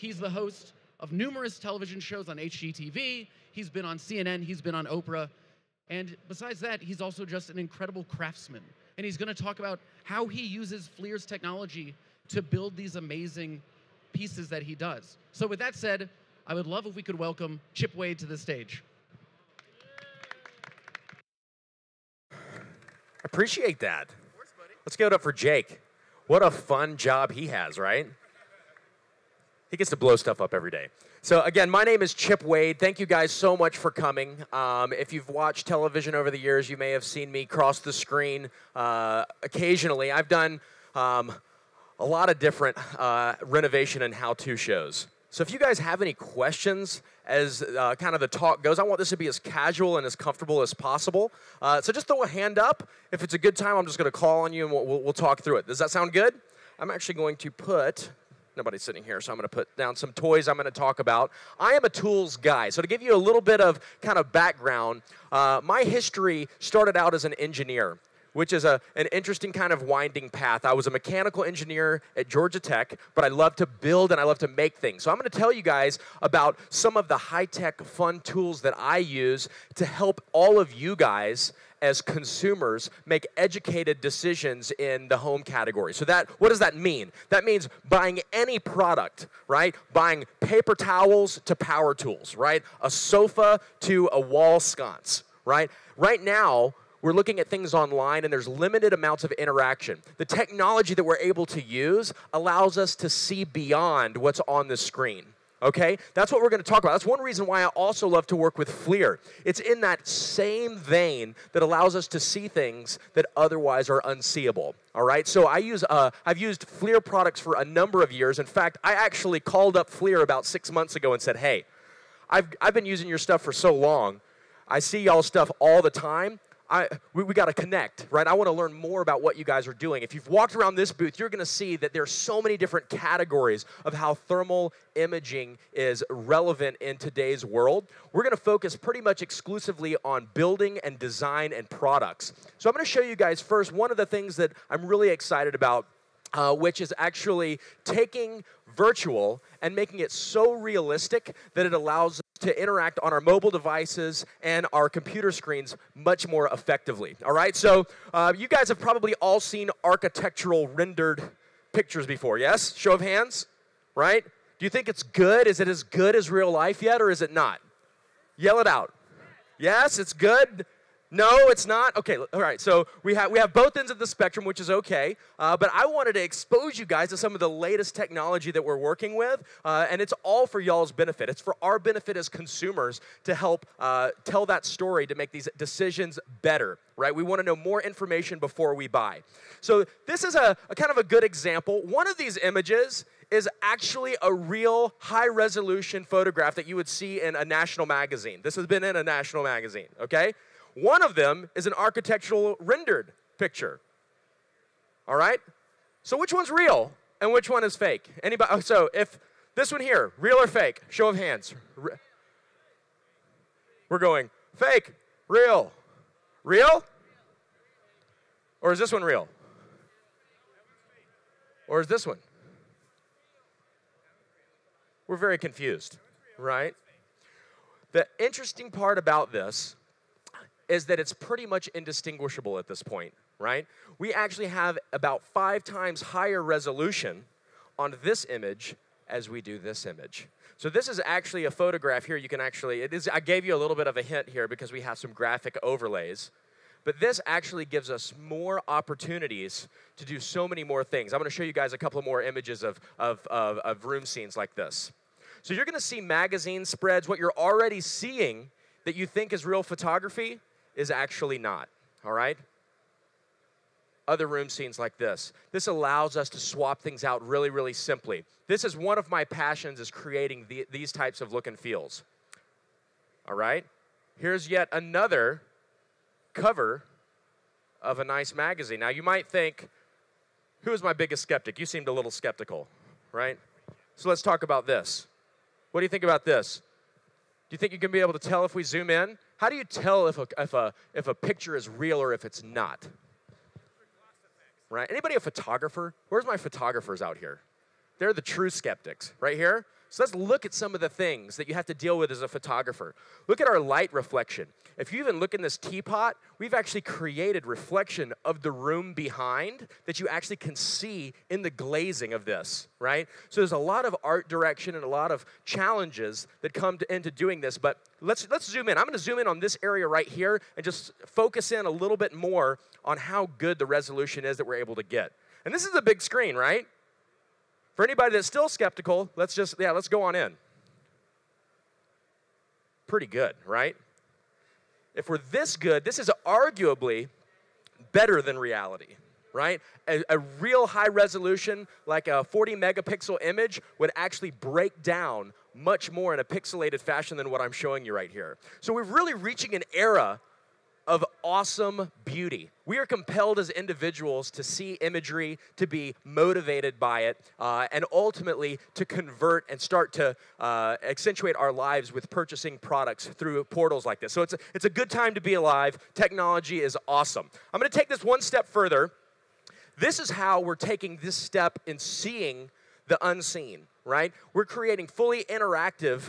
He's the host of numerous television shows on HGTV. He's been on CNN. He's been on Oprah. And besides that, he's also just an incredible craftsman. And he's going to talk about how he uses FLIR's technology to build these amazing pieces that he does. So with that said, I would love if we could welcome Chip Wade to the stage. Appreciate that. Let's give it up for Jake. What a fun job he has, right? He gets to blow stuff up every day. So again, my name is Chip Wade. Thank you guys so much for coming. If you've watched television over the years, you may have seen me cross the screen occasionally. I've done a lot of different renovation and how-to shows. So if you guys have any questions as kind of the talk goes, I want this to be as casual and as comfortable as possible. So just throw a hand up. If it's a good time, I'm just going to call on you and we'll talk through it. Does that sound good? I'm actually going to put, nobody's sitting here, so I'm going to put down some toys I'm going to talk about. I am a tools guy. So to give you a little bit of kind of background, my history started out as an engineer, which is an interesting kind of winding path. I was a mechanical engineer at Georgia Tech, but I love to build and I love to make things. So I'm going to tell you guys about some of the high-tech, fun tools that I use to help all of you guys as consumers make educated decisions in the home category. So what does that mean? That means buying any product, right? Buying paper towels to power tools, right? A sofa to a wall sconce, right? Right now, we're looking at things online, and there's limited amounts of interaction. The technology that we're able to use allows us to see beyond what's on the screen, okay? That's what we're going to talk about. That's one reason why I also love to work with FLIR. It's in that same vein that allows us to see things that otherwise are unseeable, all right? So I've used FLIR products for a number of years. In fact, I actually called up FLIR about 6 months ago and said, hey, I've been using your stuff for so long. I see y'all's stuff all the time. We got to connect, right? I want to learn more about what you guys are doing. If you've walked around this booth, you're going to see that there's so many different categories of how thermal imaging is relevant in today's world. We're going to focus pretty much exclusively on building and design and products. So I'm going to show you guys first one of the things that I'm really excited about, which is actually taking virtual and making it so realistic that it allows us to interact on our mobile devices and our computer screens much more effectively. All right, so you guys have probably all seen architectural rendered pictures before, yes? Show of hands, right? Do you think it's good? Is it as good as real life yet, or is it not? Yell it out. Yes, it's good. No, it's not? Okay, all right, so we have both ends of the spectrum, which is okay, but I wanted to expose you guys to some of the latest technology that we're working with, and it's all for y'all's benefit. It's for our benefit as consumers to help tell that story, to make these decisions better, right? We want to know more information before we buy. So this is a kind of a good example. One of these images is actually a real high-resolution photograph that you would see in a national magazine. This has been in a national magazine, okay? One of them is an architectural rendered picture. All right? So which one's real and which one is fake? Anybody? So if this one here, real or fake? Show of hands. We're going fake, real. Real? Or is this one real? Or is this one? We're very confused, right? The interesting part about this is that it's pretty much indistinguishable at this point, right? We actually have about 5 times higher resolution on this image as we do this image. So this is actually a photograph here. You can actually, I gave you a little bit of a hint here because we have some graphic overlays. But this actually gives us more opportunities to do so many more things. I'm going to show you guys a couple more images of room scenes like this. So you're going to see magazine spreads. What you're already seeing that you think is real photography is actually not, all right? Other room scenes like this. This allows us to swap things out really, really simply. This is one of my passions, is creating these types of look and feels, all right? Here's yet another cover of a nice magazine. Now, you might think, who is my biggest skeptic? You seemed a little skeptical, right? So let's talk about this. What do you think about this? Do you think you can be able to tell if we zoom in? How do you tell if a picture is real or if it's not? Right? Anybody a photographer? Where's my photographers out here? They're the true skeptics right here. So let's look at some of the things that you have to deal with as a photographer. Look at our light reflection. If you even look in this teapot, we've actually created reflection of the room behind that you actually can see in the glazing of this, right? So there's a lot of art direction and a lot of challenges that come into doing this, but let's zoom in. I'm going to zoom in on this area right here and just focus in a little bit more on how good the resolution is that we're able to get. And this is a big screen, right? For anybody that's still skeptical, let's go on in. Pretty good, right? If we're this good, this is arguably better than reality, right? A real high resolution, like a 40 megapixel image, would actually break down much more in a pixelated fashion than what I'm showing you right here. So we're really reaching an era of awesome beauty. We are compelled as individuals to see imagery, to be motivated by it, and ultimately to convert and start to accentuate our lives with purchasing products through portals like this. So it's a good time to be alive. Technology is awesome. I'm going to take this one step further. This is how we're taking this step in seeing the unseen, right? We're creating fully interactive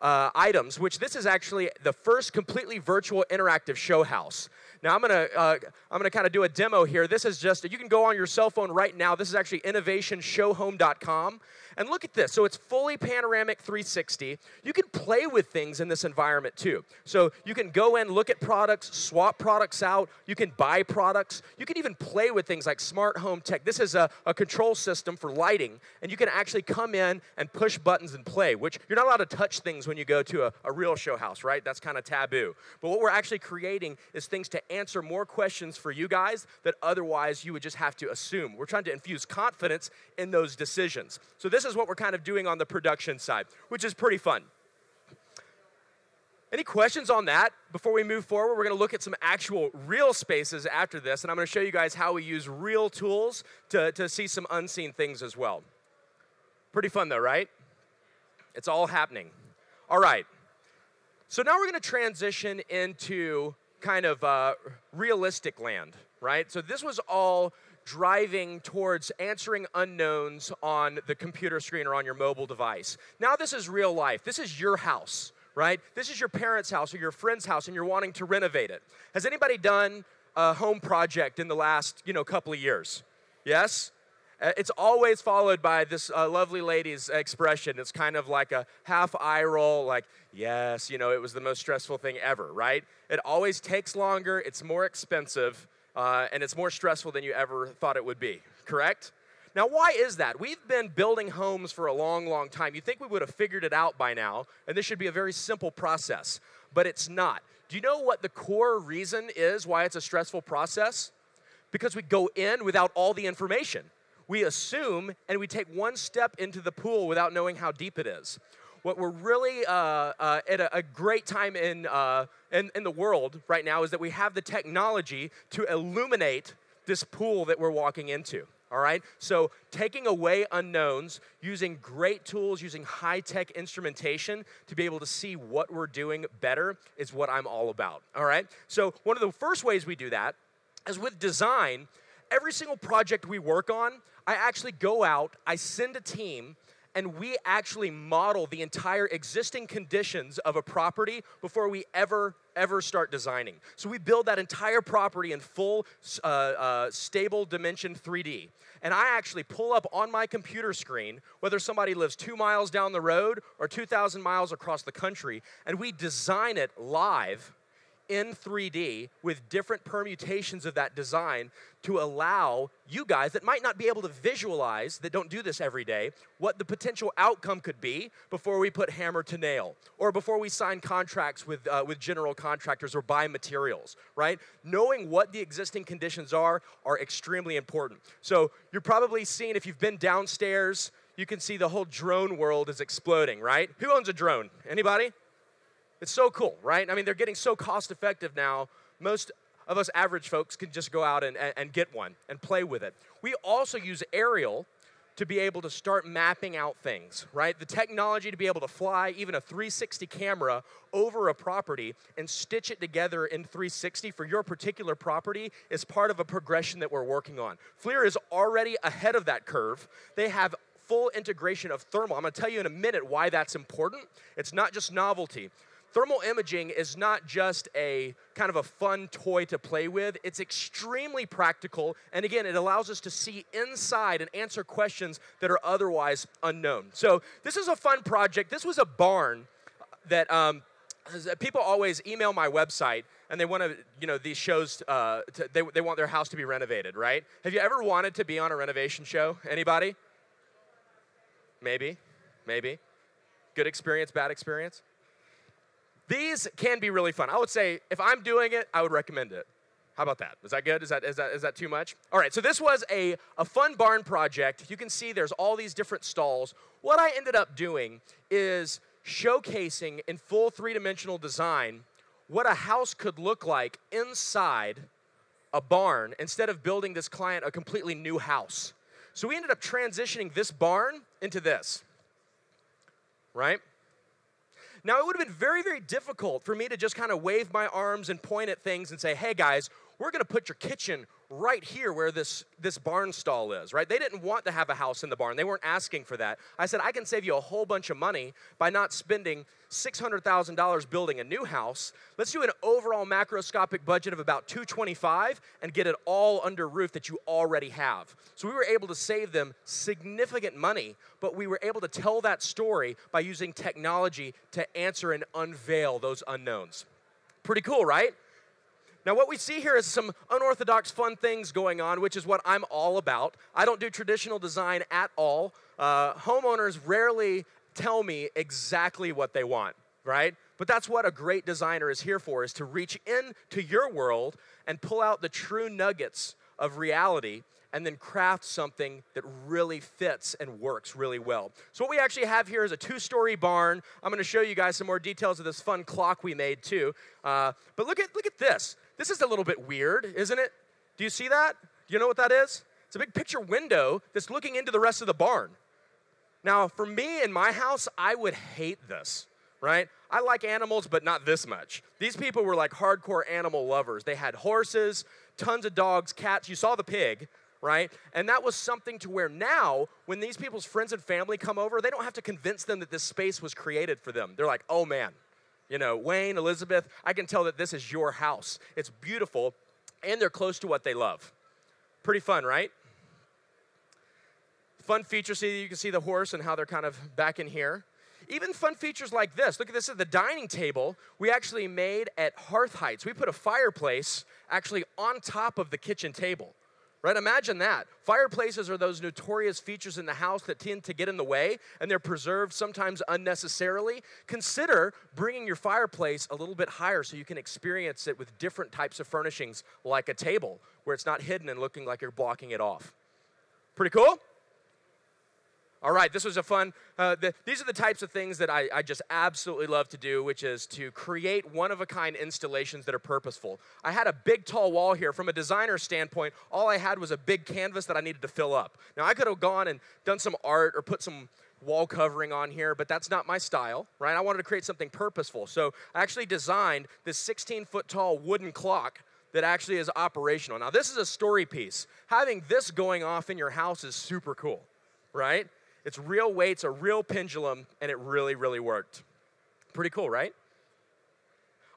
items, which this is actually the first completely virtual interactive show house. Now I'm gonna kind of do a demo here. This is just, you can go on your cell phone right now. This is actually innovationshowhome.com. And look at this. So it's fully panoramic 360. You can play with things in this environment too. So you can go in, look at products, swap products out. You can buy products. You can even play with things like smart home tech. This is a control system for lighting, and you can actually come in and push buttons and play, which you're not allowed to touch things when you go to a real show house, right? That's kind of taboo. But what we're actually creating is things to answer more questions for you guys that otherwise you would just have to assume. We're trying to infuse confidence in those decisions. So this is what we're kind of doing on the production side, which is pretty fun. Any questions on that? Before we move forward, we're going to look at some actual real spaces after this, and I'm going to show you guys how we use real tools to see some unseen things as well. Pretty fun though, right? It's all happening. All right. So now we're going to transition into kind of realistic land, right? So this was all driving towards answering unknowns on the computer screen or on your mobile device. Now this is real life. This is your house, right? This is your parents' house or your friend's house, and you're wanting to renovate it. Has anybody done a home project in the last, couple of years? Yes? It's always followed by this lovely lady's expression. It's kind of like a half eye roll, like, yes, it was the most stressful thing ever, right? It always takes longer, it's more expensive, and it's more stressful than you ever thought it would be, correct? Now, why is that? We've been building homes for a long, long time. You'd think we would have figured it out by now, and this should be a very simple process, but it's not. Do you know what the core reason is why it's a stressful process? Because we go in without all the information. We assume, and we take one step into the pool without knowing how deep it is. What we're really at a great time in the world right now is that we have the technology to illuminate this pool that we're walking into, all right? So taking away unknowns, using great tools, using high-tech instrumentation to be able to see what we're doing better is what I'm all about, all right? So one of the first ways we do that is with design. Every single project we work on, I actually go out, I send a team, and we actually model the entire existing conditions of a property before we ever start designing. So we build that entire property in full stable dimension 3D. And I actually pull up on my computer screen, whether somebody lives 2 miles down the road or 2,000 miles across the country, and we design it live in 3D with different permutations of that design to allow you guys that might not be able to visualize, that don't do this every day, what the potential outcome could be before we put hammer to nail or before we sign contracts with general contractors or buy materials, right? Knowing what the existing conditions are extremely important. So you're probably seeing, if you've been downstairs, you can see the whole drone world is exploding, right? Who owns a drone? Anybody? It's so cool, right? I mean, they're getting so cost effective now. Most of us average folks can just go out and get one and play with it. We also use aerial to be able to start mapping out things, right? The technology to be able to fly even a 360 camera over a property and stitch it together in 360 for your particular property is part of a progression that we're working on. FLIR is already ahead of that curve. They have full integration of thermal. I'm going to tell you in a minute why that's important. It's not just novelty. Thermal imaging is not just a kind of a fun toy to play with. It's extremely practical, and again, it allows us to see inside and answer questions that are otherwise unknown. So this is a fun project. This was a barn that people always email my website, and they want to, these shows, they want their house to be renovated, right? Have you ever wanted to be on a renovation show? Anybody? Maybe. Good experience, bad experience? These can be really fun. I would say if I'm doing it, I would recommend it. How about that? Is that good? Is that too much? All right, so this was a fun barn project. You can see there's all these different stalls. What I ended up doing is showcasing in full three-dimensional design what a house could look like inside a barn instead of building this client a completely new house. So we ended up transitioning this barn into this, right? Now, it would have been very, very difficult for me to just kind of wave my arms and point at things and say, hey, guys, we're going to put your kitchen right here where this barn stall is, right? They didn't want to have a house in the barn. They weren't asking for that. I said, I can save you a whole bunch of money by not spending $600,000 building a new house. Let's do an overall macroscopic budget of about $225 and get it all under roof that you already have. So we were able to save them significant money, but we were able to tell that story by using technology to answer and unveil those unknowns. Pretty cool, right? Now, what we see here is some unorthodox fun things going on, which is what I'm all about. I don't do traditional design at all. Homeowners rarely tell me exactly what they want, right? But that's what a great designer is here for, is to reach into your world and pull out the true nuggets of reality and then craft something that really fits and works really well. So what we actually have here is a 2-story barn. I'm going to show you guys some more details of this fun clock we made too. But look at this. This is a little bit weird, isn't it? Do you see that? Do you know what that is? It's a big picture window that's looking into the rest of the barn. Now, for me in my house, I would hate this, right? I like animals, but not this much. These people were like hardcore animal lovers. They had horses, tons of dogs, cats. You saw the pig, right? And that was something to where now, when these people's friends and family come over, they don't have to convince them that this space was created for them. They're like, oh man, Wayne, Elizabeth, I can tell that this is your house. It's beautiful, and they're close to what they love. Pretty fun, right? Fun feature, you can see the horse and how they're kind of back in here. Even fun features like this. Look at this at the dining table. We actually made at hearth heights. We put a fireplace actually on top of the kitchen table. Right? Imagine that. Fireplaces are those notorious features in the house that tend to get in the way, and they're preserved sometimes unnecessarily. Consider bringing your fireplace a little bit higher so you can experience it with different types of furnishings, like a table, where it's not hidden and looking like you're blocking it off. Pretty cool? All right, this was a fun, these are the types of things that I just absolutely love to do, which is to create one-of-a-kind installations that are purposeful. I had a big, tall wall here. From a designer standpoint, all I had was a big canvas that I needed to fill up. Now, I could have gone and done some art or put some wall covering on here, but that's not my style, right? I wanted to create something purposeful. So I actually designed this 16-foot-tall wooden clock that actually is operational. Now, this is a story piece. Having this going off in your house is super cool, right? It's real weights, a real pendulum, and it really, really worked. Pretty cool, right?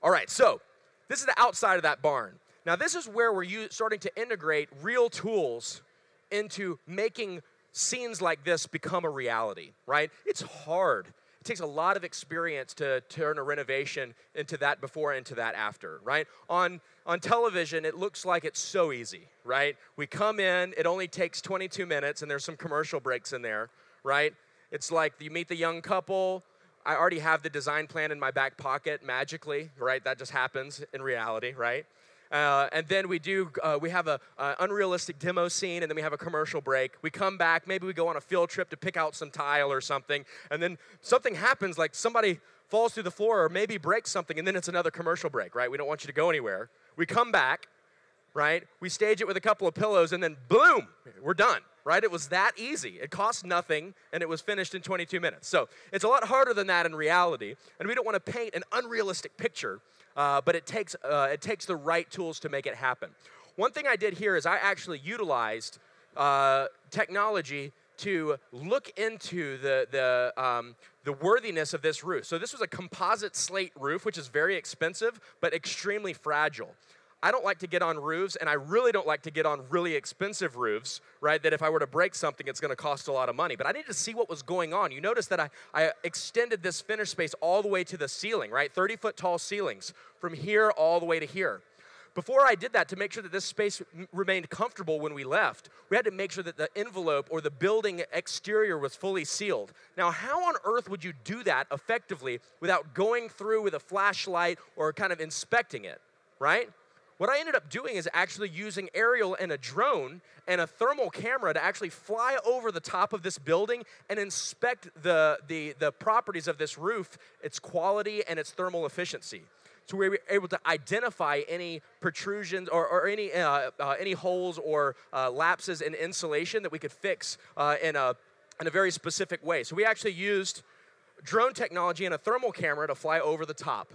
All right, so this is the outside of that barn. Now, this is where we're starting to integrate real tools into making scenes like this become a reality, right? It's hard. It takes a lot of experience to turn a renovation into that before and into that after, right? On television, it looks like it's so easy, right? We come in, it only takes 22 minutes, and there's some commercial breaks in there, right? It's like you meet the young couple. I already have the design plan in my back pocket magically, right? That just happens in reality, right? And then we have a unrealistic demo scene, and then we have a commercial break. We come back, maybe we go on a field trip to pick out some tile or something, and then something happens, like somebody falls through the floor or maybe breaks something, and then it's another commercial break, right? We don't want you to go anywhere. We come back, right? We stage it with a couple of pillows, and then boom, we're done. Right? It was that easy. It cost nothing, and it was finished in 22 minutes. So it's a lot harder than that in reality, and we don't want to paint an unrealistic picture, but it takes the right tools to make it happen. One thing I did here is I actually utilized technology to look into the worthiness of this roof. So this was a composite slate roof, which is very expensive, but extremely fragile. I don't like to get on roofs, and I really don't like to get on really expensive roofs, right, that if I were to break something, it's going to cost a lot of money. But I needed to see what was going on. You notice that I extended this finish space all the way to the ceiling, right, 30-foot tall ceilings from here all the way to here. Before I did that, to make sure that this space remained comfortable when we left, we had to make sure that the envelope or the building exterior was fully sealed. Now, how on earth would you do that effectively without going through with a flashlight or kind of inspecting it, right? What I ended up doing is actually using aerial and a drone and a thermal camera to actually fly over the top of this building and inspect the properties of this roof, its quality and its thermal efficiency. So we were able to identify any protrusions or any holes or lapses in insulation that we could fix in a very specific way. So we actually used drone technology and a thermal camera to fly over the top.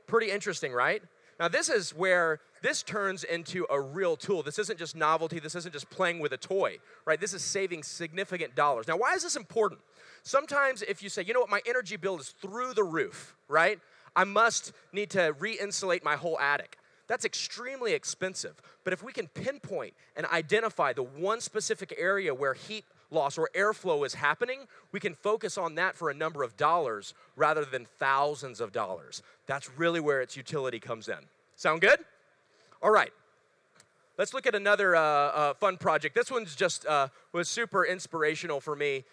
Pretty interesting, right? Now this is where this turns into a real tool. This isn't just novelty. This isn't just playing with a toy, right? This is saving significant dollars. Now why is this important? Sometimes if you say, you know what, my energy bill is through the roof, right? I must need to re-insulate my whole attic. That's extremely expensive. But if we can pinpoint and identify the one specific area where heat loss or airflow is happening, we can focus on that for a number of dollars rather than thousands of dollars. That's really where its utility comes in. Sound good? All right. Let's look at another fun project. This one's just was super inspirational for me.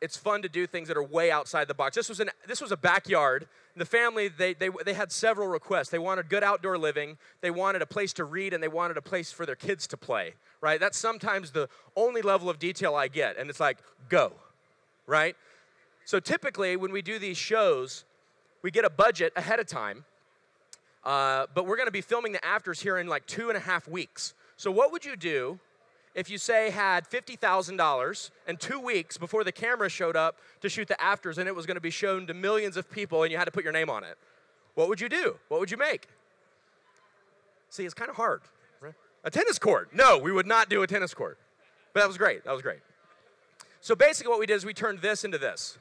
It's fun to do things that are way outside the box. This was a backyard. The family, they had several requests. They wanted good outdoor living. They wanted a place to read, and they wanted a place for their kids to play, right? That's sometimes the only level of detail I get, and it's like, go, right? So typically, when we do these shows, we get a budget ahead of time, but we're going to be filming the afters here in like 2.5 weeks. So what would you do if you, say, had $50,000 and 2 weeks before the camera showed up to shoot the afters and it was going to be shown to millions of people and you had to put your name on it? What would you do? What would you make? See, it's kind of hard. Right? A tennis court. No, we would not do a tennis court. But that was great. That was great. So basically what we did is we turned this into this.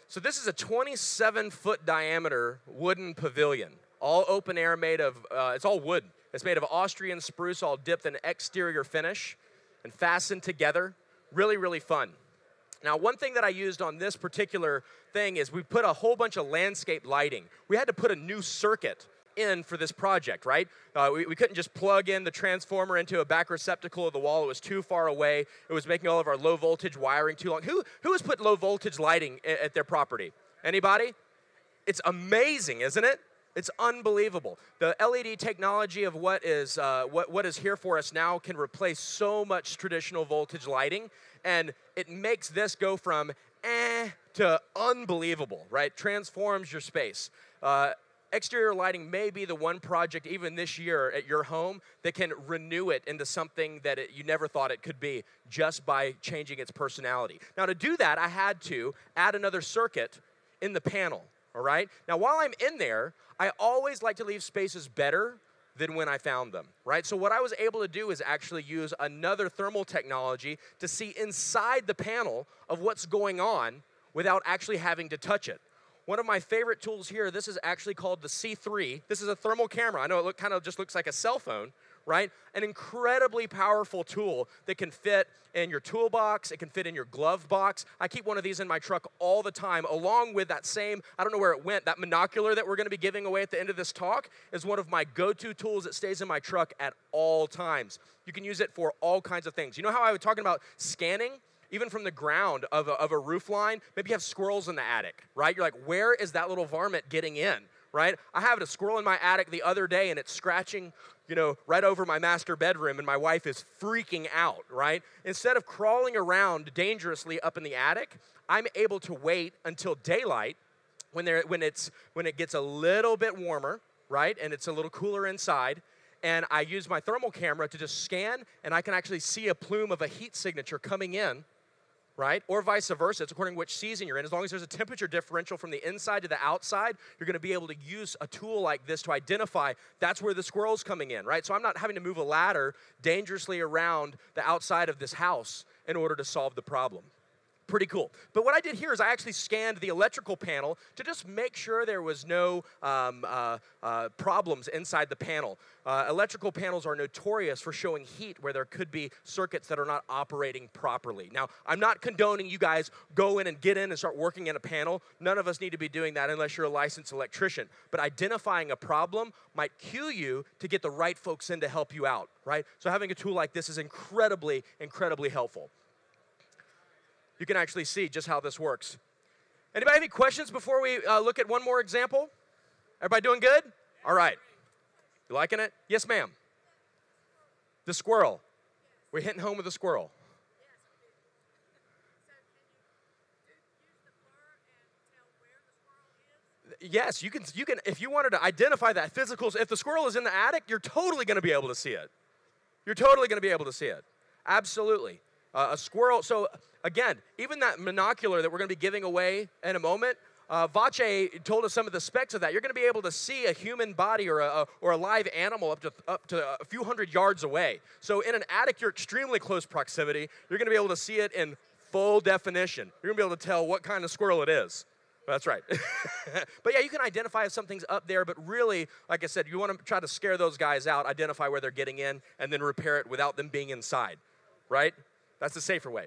So this is a 27-foot diameter wooden pavilion, all open air made of, it's all wood. It's made of Austrian spruce, all dipped in exterior finish and fastened together. Really, really fun. Now, one thing that I used on this particular thing is we put a whole bunch of landscape lighting. We had to put a new circuit in for this project, right? We couldn't just plug in the transformer into a back receptacle of the wall. It was too far away. It was making all of our low voltage wiring too long. Who has put low voltage lighting at their property? Anybody? It's amazing, isn't it? It's unbelievable. The LED technology of what is here for us now can replace so much traditional voltage lighting, and it makes this go from to unbelievable, right? Transforms your space. Exterior lighting may be the one project even this year at your home that can renew it into something that you never thought it could be just by changing its personality. Now to do that, I had to add another circuit in the panel, all right? Now while I'm in there, I always like to leave spaces better than when I found them, right? So what I was able to do is actually use another thermal technology to see inside the panel of what's going on without actually having to touch it. One of my favorite tools here, this is actually called the C3. This is a thermal camera. I know it kind of just looks like a cell phone, right? An incredibly powerful tool that can fit in your toolbox. It can fit in your glove box. I keep one of these in my truck all the time, along with that same, I don't know where it went, that monocular that we're going to be giving away at the end of this talk is one of my go-to tools that stays in my truck at all times. You can use it for all kinds of things. You know how I was talking about scanning? Even from the ground of a roof line, maybe you have squirrels in the attic, right? You're like, where is that little varmint getting in, right? I have a squirrel in my attic the other day, and it's scratching, right over my master bedroom, and my wife is freaking out, right? Instead of crawling around dangerously up in the attic, I'm able to wait until daylight when it gets a little bit warmer, right? And it's a little cooler inside. And I use my thermal camera to just scan, and I can actually see a plume of a heat signature coming in, right? Or vice versa. It's according to which season you're in. As long as there's a temperature differential from the inside to the outside, you're going to be able to use a tool like this to identify that's where the squirrel's coming in, right? So I'm not having to move a ladder dangerously around the outside of this house in order to solve the problem. Pretty cool. But what I did here is I actually scanned the electrical panel to just make sure there was no problems inside the panel. Electrical panels are notorious for showing heat where there could be circuits that are not operating properly. Now, I'm not condoning you guys go in and get in and start working in a panel. None of us need to be doing that unless you're a licensed electrician. But identifying a problem might cue you to get the right folks in to help you out, right? So having a tool like this is incredibly, incredibly helpful. You can actually see just how this works. Anybody have any questions before we look at one more example? Everybody doing good? All right. You liking it? Yes, ma'am. The squirrel. We're hitting home with the squirrel. Yes, you can. If you wanted to identify that physical, if the squirrel is in the attic, you're totally going to be able to see it. You're totally going to be able to see it. Absolutely. A squirrel, so again, even that monocular that we're going to be giving away in a moment, Vache told us some of the specs of that. You're going to be able to see a human body or a live animal up to a few hundred yards away. So in an attic, you're extremely close proximity. You're going to be able to see it in full definition. You're going to be able to tell what kind of squirrel it is. That's right. But yeah, you can identify if something's up there, but really, like I said, you want to try to scare those guys out, identify where they're getting in, and then repair it without them being inside, right? That's the safer way.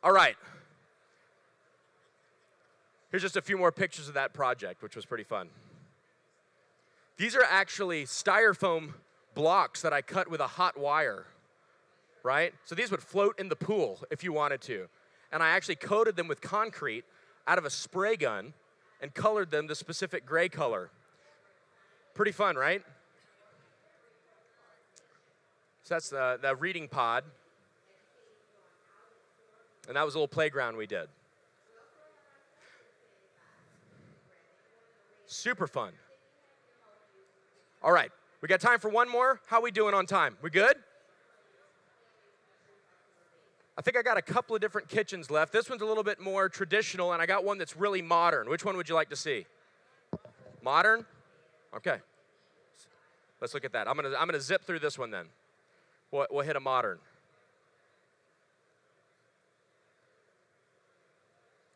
All right. Here's just a few more pictures of that project, which was pretty fun. These are actually styrofoam blocks that I cut with a hot wire, right? So these would float in the pool if you wanted to. And I actually coated them with concrete out of a spray gun and colored them the specific gray color. Pretty fun, right? So that's the reading pod. And that was a little playground we did. Super fun. All right, we got time for one more. How we doing on time? We good? I think I got a couple of different kitchens left. This one's a little bit more traditional, and I got one that's really modern. Which one would you like to see? Modern? Okay. Let's look at that. I'm gonna zip through this one then. We'll hit a modern.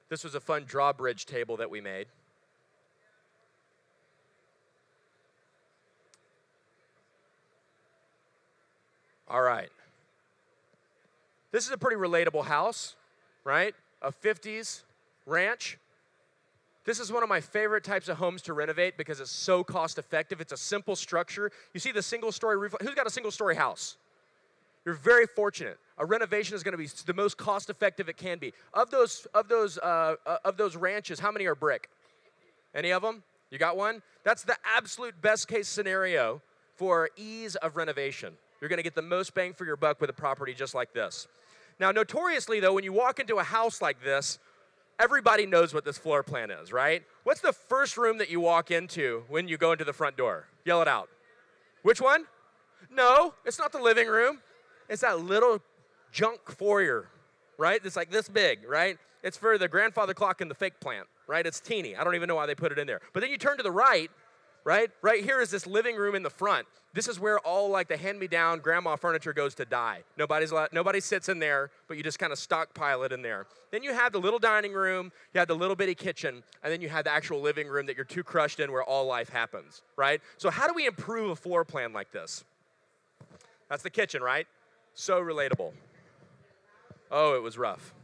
This was a fun drawbridge table that we made. All right. This is a pretty relatable house, right? A 50s ranch. This is one of my favorite types of homes to renovate because it's so cost effective. It's a simple structure. You see the single story roof. Who's got a single story house? You're very fortunate. A renovation is going to be the most cost-effective it can be. Of those ranches, how many are brick? Any of them? You got one? That's the absolute best-case scenario for ease of renovation. You're going to get the most bang for your buck with a property just like this. Now, notoriously, though, when you walk into a house like this, everybody knows what this floor plan is, right? What's the first room that you walk into when you go into the front door? Yell it out. Which one? No, it's not the living room. It's that little junk foyer, right? It's like this big, right? It's for the grandfather clock and the fake plant, right? It's teeny. I don't even know why they put it in there. But then you turn to the right, right? Right here is this living room in the front. This is where all like the hand-me-down grandma furniture goes to die. Nobody sits in there, but you just kind of stockpile it in there. Then you have the little dining room, you have the little bitty kitchen, and then you have the actual living room that you're too crushed in where all life happens, right? So how do we improve a floor plan like this? That's the kitchen, right? So relatable. Oh, it was rough.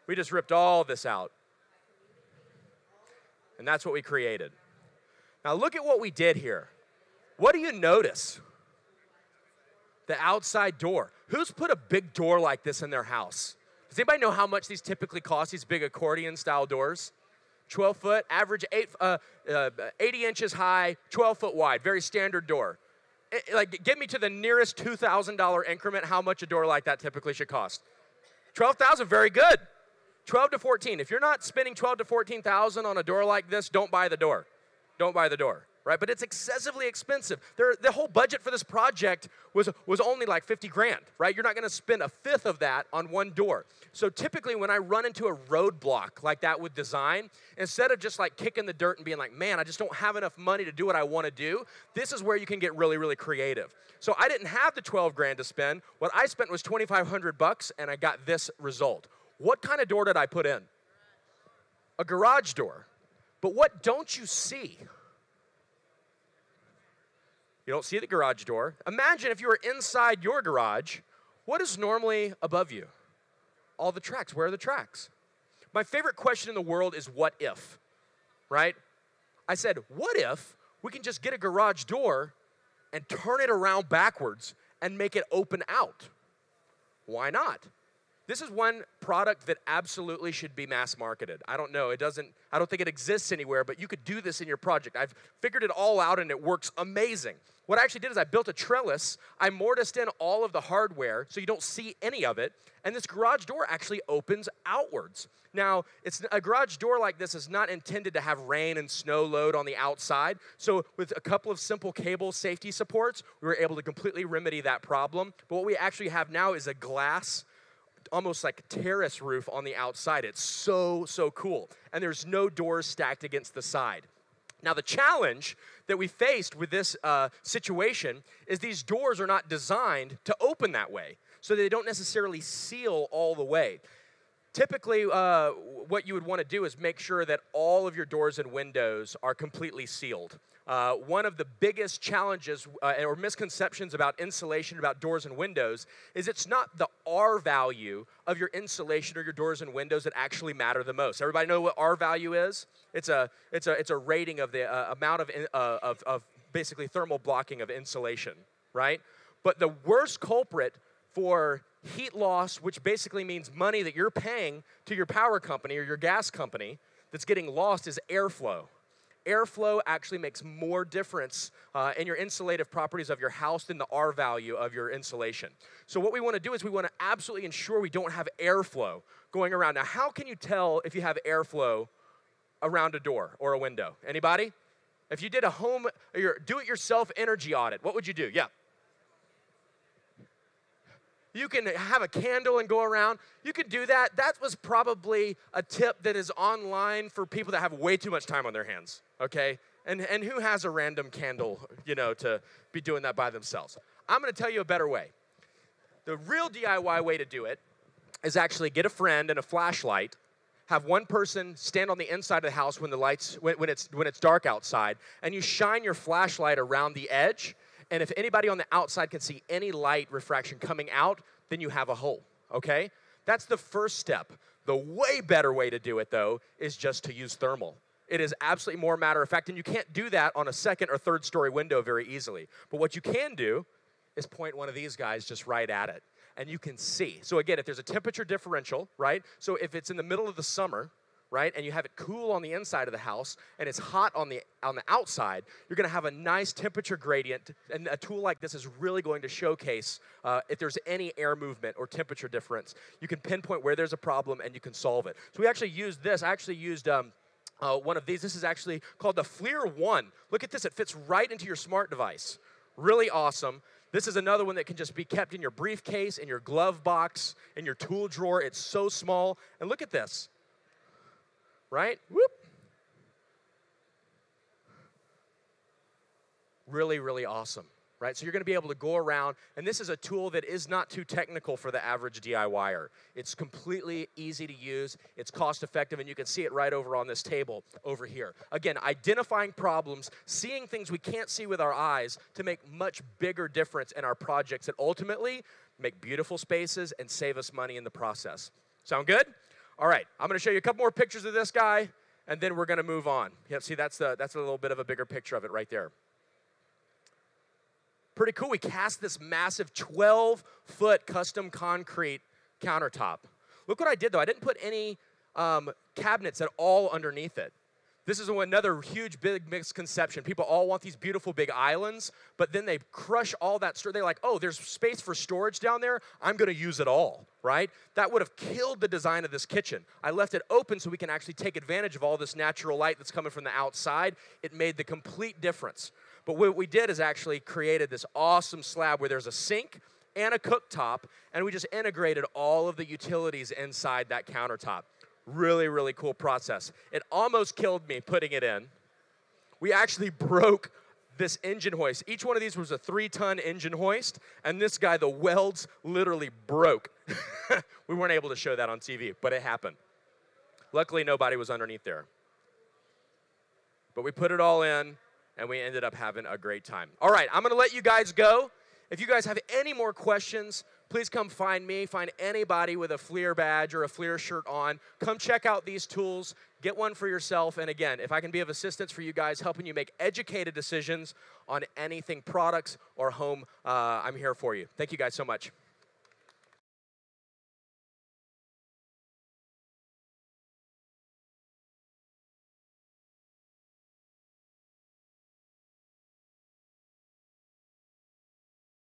We just ripped all this out. And that's what we created. Now look at what we did here. What do you notice? The outside door. Who's put a big door like this in their house? Does anybody know how much these typically cost, these big accordion-style doors? 12 foot, average 80 inches high, 12 foot wide, very standard door. Like, get me to the nearest $2,000 increment how much a door like that typically should cost. $12,000, very good. 12 to 14. If you're not spending 12 to 14,000 on a door like this, don't buy the door. Don't buy the door. right? But it's excessively expensive. The whole budget for this project was only like 50 grand, right? You're not going to spend a fifth of that on one door. So typically when I run into a roadblock like that with design, instead of just like kicking the dirt and being like, man, I just don't have enough money to do what I want to do, this is where you can get really, really creative. So I didn't have the 12 grand to spend. What I spent was 2,500 bucks, and I got this result. What kind of door did I put in? A garage door. But what don't you see? You don't see the garage door. Imagine if you were inside your garage, what is normally above you? All the tracks. Where are the tracks? My favorite question in the world is what if, right? I said, what if we can just get a garage door and turn it around backwards and make it open out? Why not? This is one product that absolutely should be mass marketed. I don't know, I don't think it exists anywhere, but you could do this in your project. I've figured it all out and it works amazing. What I actually did is I built a trellis, I mortised in all of the hardware so you don't see any of it, and this garage door actually opens outwards. Now, a garage door like this is not intended to have rain and snow load on the outside, so with a couple of simple cable safety supports, we were able to completely remedy that problem. But what we actually have now is a glass, almost like terrace roof on the outside. It's so, so cool. And there's no doors stacked against the side. Now, the challenge that we faced with this situation is these doors are not designed to open that way, so they don't necessarily seal all the way. Typically, what you would want to do is make sure that all of your doors and windows are completely sealed. One of the biggest challenges or misconceptions about insulation, about doors and windows, is it's not the R value of your insulation or your doors and windows that actually matter the most. Everybody know what R value is? It's a rating of the amount of basically thermal blocking of insulation, right? But the worst culprit for heat loss, which basically means money that you're paying to your power company or your gas company that's getting lost, is airflow. Airflow actually makes more difference in your insulative properties of your house than the R value of your insulation. So what we want to do is we want to absolutely ensure we don't have airflow going around. Now, how can you tell if you have airflow around a door or a window? Anybody? If you did a home, or do-it-yourself energy audit, what would you do? Yeah. You can have a candle and go around. You could do that. That was probably a tip that is online for people that have way too much time on their hands, okay? And who has a random candle, to be doing that by themselves? I'm going to tell you a better way. The real DIY way to do it is actually get a friend and a flashlight, have one person stand on the inside of the house when it's dark outside, and you shine your flashlight around the edge. And if anybody on the outside can see any light refraction coming out, then you have a hole, okay? That's the first step. The way better way to do it, though, is just to use thermal. It is absolutely more matter of fact, and you can't do that on a second or third story window very easily. But what you can do is point one of these guys just right at it, and you can see. So again, if there's a temperature differential, right? So if it's in the middle of the summer, right, and you have it cool on the inside of the house and it's hot on the outside, you're going to have a nice temperature gradient, and a tool like this is really going to showcase if there's any air movement or temperature difference. You can pinpoint where there's a problem and you can solve it. So we actually used this. I actually used one of these. This is actually called the FLIR 1. Look at this. It fits right into your smart device. Really awesome. This is another one that can just be kept in your briefcase, in your glove box, in your tool drawer. It's so small. And look at this. Right? Whoop. Really, really awesome, right? So you're going to be able to go around, and this is a tool that is not too technical for the average DIYer. It's completely easy to use, it's cost effective, and you can see it right over on this table over here. Again, identifying problems, seeing things we can't see with our eyes to make much bigger difference in our projects that ultimately make beautiful spaces and save us money in the process. Sound good? All right, I'm going to show you a couple more pictures of this guy, and then we're going to move on. Yep, see, that's a little bit of a bigger picture of it right there. Pretty cool. We cast this massive 12-foot custom concrete countertop. Look what I did, though. I didn't put any cabinets at all underneath it. This is another huge, big misconception. People all want these beautiful big islands, but then they crush all that storage. They're like, oh, there's space for storage down there. I'm going to use it all, right? That would have killed the design of this kitchen. I left it open so we can actually take advantage of all this natural light that's coming from the outside. It made the complete difference. But what we did is actually created this awesome slab where there's a sink and a cooktop, and we just integrated all of the utilities inside that countertop. Really, really cool process. It almost killed me putting it in. We actually broke this engine hoist. Each one of these was a 3-ton engine hoist, and this guy, the welds literally broke. We weren't able to show that on TV, but it happened. Luckily, nobody was underneath there. But we put it all in, and we ended up having a great time. All right, I'm going to let you guys go. If you guys have any more questions, please come find me, find anybody with a FLIR badge or a FLIR shirt on. Come check out these tools, get one for yourself, and again, if I can be of assistance for you guys, helping you make educated decisions on anything products or home, I'm here for you. Thank you guys so much.